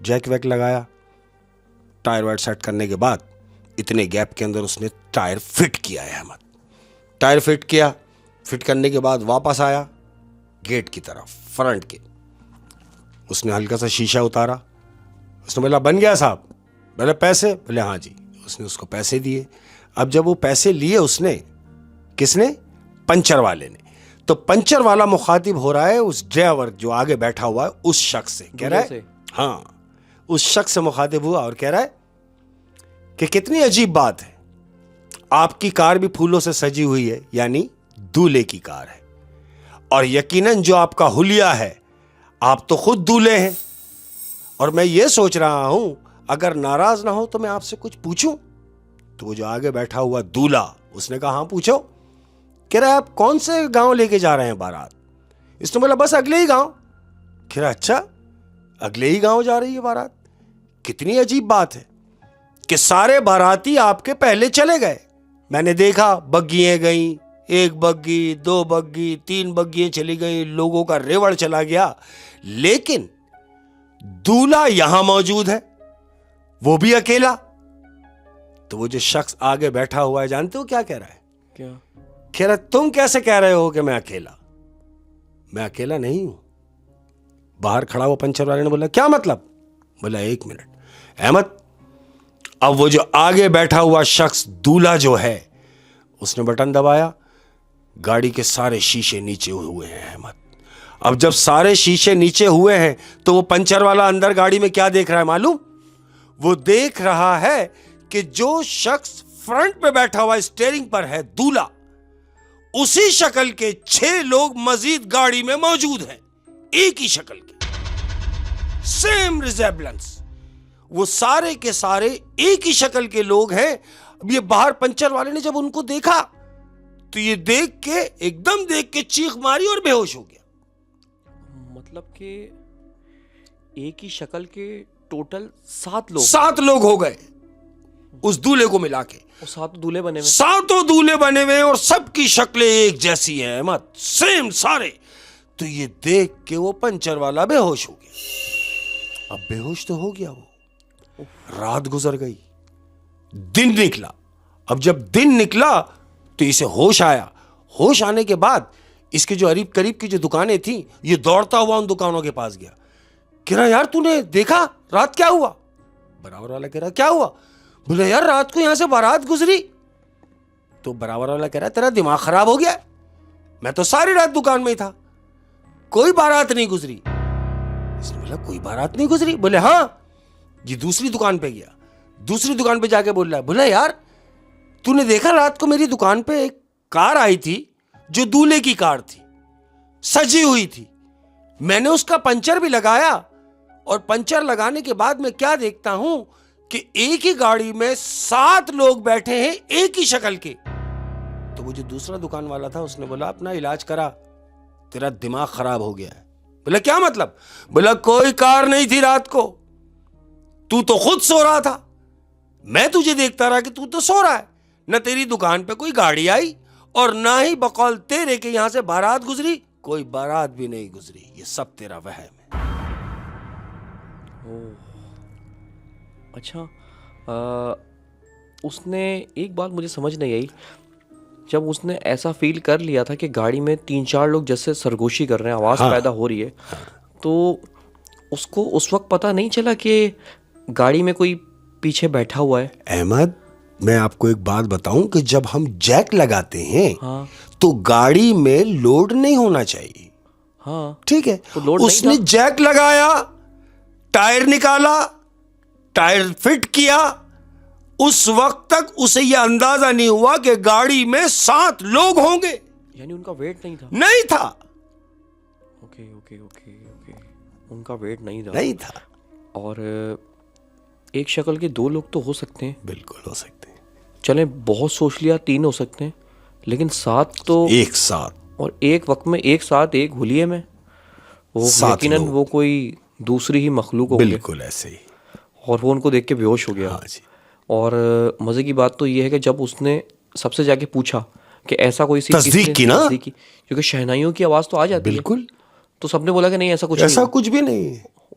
Jack वैक लगाया, tyre wire set करने के बाद इतने गैप के अंदर उसने टायर फिट किया है अहमद। टायर फिट किया, फिट करने के बाद वापस आया गेट की तरफ, फ्रंट के। उसने हल्का सा शीशा उतारा, उसने बोला बन गया साहब? बोले पैसे? बोले हाँ जी। उसने उसको पैसे दिए। अब जब वो पैसे लिए उसने, किसने? पंचर वाले ने। तो पंचर वाला मुखातिब हो रहा है उस ड्राइवर जो आगे बैठा हुआ है उस शख्स से, कह रहा है, हाँ, उस शख्स से मुखातिब हुआ और कह रहा है कि कितनी अजीब बात है, आपकी कार भी फूलों से सजी हुई है, यानी दूल्हे की कार है, और यकीनन जो आपका हुलिया है, आप तो खुद दूल्हे हैं, और मैं ये सोच रहा हूं अगर नाराज ना हो तो मैं आपसे कुछ पूछूं। तो वो जो आगे बैठा हुआ दूल्हा, उसने कहा हाँ पूछो। कह रहा है आप कौन से गांव लेके जा रहे हैं बारात? इसने बोला बस अगले ही गांव। कह रहा अच्छा, अगले ही गांव जा रही है बारात? कितनी अजीब बात है कि सारे बाराती आपके पहले चले गए। मैंने देखा बग्गियां गई, एक बग्गी, दो बग्गी, तीन बग्गियां चली गई, लोगों का रेवड़ चला गया, लेकिन दूल्हा यहां मौजूद है, वो भी अकेला। तो वो जो शख्स आगे बैठा हुआ है, जानते हो क्या कह रहा है? क्या कह रहा है? तुम कैसे कह रहे हो कि मैं अकेला? मैं अकेला नहीं हूं। बाहर खड़ा हुआ पंचर वाले ने बोला क्या मतलब? बोला एक मिनट अहमद। अब वो जो आगे बैठा हुआ शख्स दूल्हा जो है, उसने बटन दबाया, गाड़ी के सारे शीशे नीचे हुए हैं अहमद। अब जब सारे शीशे नीचे हुए हैं तो वो पंचर वाला अंदर गाड़ी में क्या देख रहा है मालूम? वो देख रहा है कि जो शख्स फ्रंट पे बैठा हुआ स्टीयरिंग पर है, दूल्हा, उसी शक्ल के 6 लोग मजीद गाड़ी में मौजूद हैं, एक ही शक्ल के, सेम रिजेम्बलेंस। वो सारे के सारे एक ही शक्ल के लोग हैं। अब ये बाहर पंचर वाले ने जब उनको देखा तो ये देख के, एकदम देख के चीख मारी और बेहोश हो गया। मतलब कि एक ही शक्ल के टोटल 7 लोग हो गए उस दूल्हे को मिला के। और 7 दूल्हे बने हुए, 7 दूल्हे बने हुए और सबकी शक्लें एक जैसी हैं अहमद, सेम सारे। तो ये देख के वो पंचर वाला बेहोश हो गया। अब बेहोश तो हो गया वो, रात गुजर गई, दिन निकला। अब जब दिन निकला तो इसे होश आया। होश आने के बाद इसके जो करीब करीब की जो दुकानें थी, ये दौड़ता हुआ उन दुकानों के पास गया। कह रहा यार तूने देखा रात क्या हुआ? बराबर वाला कह रहा क्या हुआ? बोले यार रात को यहां से बारात गुजरी। तो बराबर वाला कह रहा तेरा दिमाग खराब हो गया, मैं तो सारी रात दुकान में ही था, कोई बारात नहीं गुजरी। इसने बोला कोई बारात नहीं गुजरी? बोले हाँ। ये दूसरी दुकान पे गया, दूसरी दुकान पे जाके बोल रहा है, बोला यार तूने देखा रात को मेरी दुकान पे एक कार आई थी जो दूल्हे की कार थी, सजी हुई थी, मैंने उसका पंचर भी लगाया, और पंचर लगाने के बाद मैं क्या देखता हूं कि एक ही गाड़ी में 7 लोग बैठे हैं एक ही शक्ल के। तो वो जो दूसरा दुकान वाला था उसने बोला अपना इलाज करा, तेरा दिमाग खराब हो गया है। बोला क्या मतलब? बोला कोई कार नहीं थी रात को, तू तो खुद सो रहा था, मैं तुझे देखता रहा कि तू तो सो रहा है, न तेरी दुकान पे कोई गाड़ी आई और ना ही बकौल तेरे के यहां से बारात गुजरी, कोई बारात भी नहीं गुजरी, ये सब तेरा वहम है। अच्छा, उसने एक बात मुझे समझ नहीं आई, जब उसने ऐसा फील कर लिया था कि गाड़ी में 3-4 लोग जैसे सरगोशी कर रहे हैं, आवाज़ पैदा हो रही है, तो उसको उस वक्त पता नहीं चला कि गाड़ी में कोई पीछे बैठा हुआ है? अहमद मैं आपको एक बात बताऊं कि जब हम जैक लगाते हैं, हाँ, तो गाड़ी में लोड नहीं होना चाहिए। हाँ, ठीक है, तो लोड उसने नहीं था। जैक लगाया, टायर निकाला, टायर फिट किया, उस वक्त तक उसे यह अंदाजा नहीं हुआ कि गाड़ी में 7 लोग होंगे। यानी उनका वेट नहीं था? नहीं था। ओके ओके ओके ओके, उनका वेट नहीं था। और एक शक्ल के 2 लोग तो हो सकते हैं? बिल्कुल हो सकते हैं। चलें बहुत सोच लिया 3 हो सकते हैं, लेकिन 7 तो एक साथ, और एक वक्त में एक साथ एक हुलिये में, वो यकीनन वो कोई दूसरी ही मखलूक होगी। बिल्कुल ऐसे ही। और वो उनको देख के बेहोश हो गया। हाँ जी। और मज़े की बात तो ये है कि जब उसने सबसे जाके पूछा कि ऐसा कोई सी तस्दीक की ना, क्योंकि शहनाइयों की आवाज़ तो आ जाती है। बिल्कुल। तो सबने बोला कि नहीं ऐसा कुछ भी नहीं है।